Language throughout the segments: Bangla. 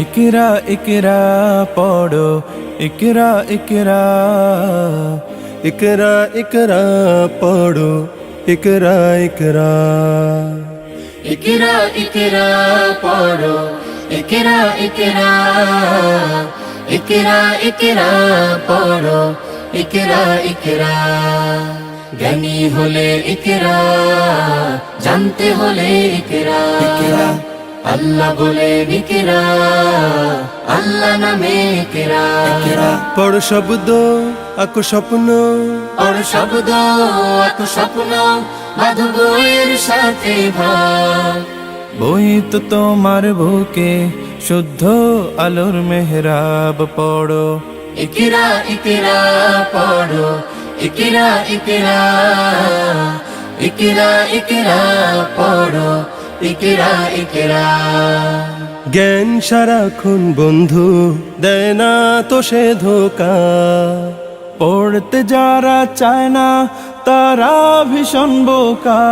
ইকরা ইকরা পড়ো ইকরা ইকরা ইকরা ইকরা পড়ো ইকরা ইকরা ইকরা ইকরা পড়ো ইকরা ইকরা ইকরা ইকরা পড়ো ইকরা ইকরা জ্ঞানী হলে ইকরা জানতে হলে ইকরা ইকরা আল্লাহ বলে ইকরা আল্লাহ নামে ইকরা ইকরা পড় শব্দ আঁকো স্বপ্ন পড় শব্দ আঁকো স্বপ্ন বাঁধো বইয়ের সাথে ভাগ বই তো তোমার বুকে শুদ্ধ আলোর মেহরাব পড়ো ইকরা ইকরা পড়ো ইকরা ইকরা ইকরা ইকরা পড়ো ইকরা ইকরা জ্ঞান সারাক্ষণ বন্ধু দেয় না তো সে ধোকা পড়তে যারা চায় না তারা ভীষণ বোকা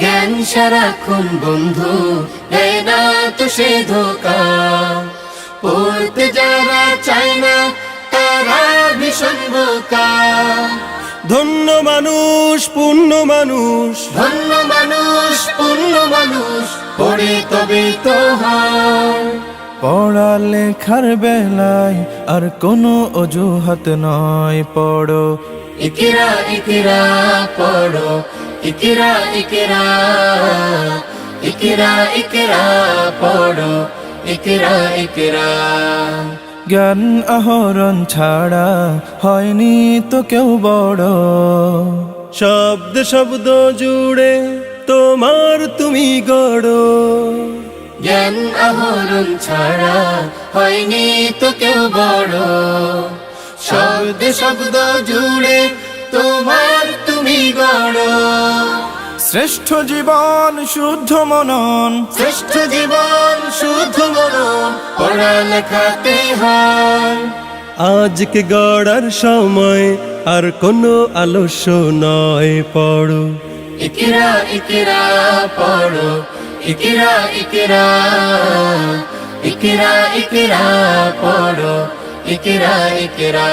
জ্ঞান সারাক্ষণ বন্ধু দেয় না তো সে ধোকা পড়তে যারা চায় না তারা ভীষণ বোকা ধন্য মানুষ পুণ্য মানুষ ধন্য মানুষ পুণ্য মানুষ পড়ে তবে তো হয় পড়ালেখার বেলায় আর কোনো অজুহাত নয় পড়ো ইকরা ইকরা পড়ো ইকরা ইকরা ইকরা ইকরা পড়ো ইকরা ইকরা জ্ঞান আহরণ ছাড়া হয়নি তো কেউ বড় শব্দ শব্দ জুড়ে তোমার তুমি গড়ো জ্ঞান আহরণ ছাড়া হয়নি তো কেউ বড় শব্দ শব্দ জুড়ে তোমার তুমি গড় শ্রেষ্ঠ জীবন শুদ্ধ মনন শ্রেষ্ঠ জীবন শুদ্ধ মনন পড়ালেখাতে হয় আজকে গড়ার সময় আর কোনো আলস্য নয় পড়ো ইকরা ইকরা পড়ো ইকরা ইকরা ইকরা ইকরা পড়ো ইকরা ইকরা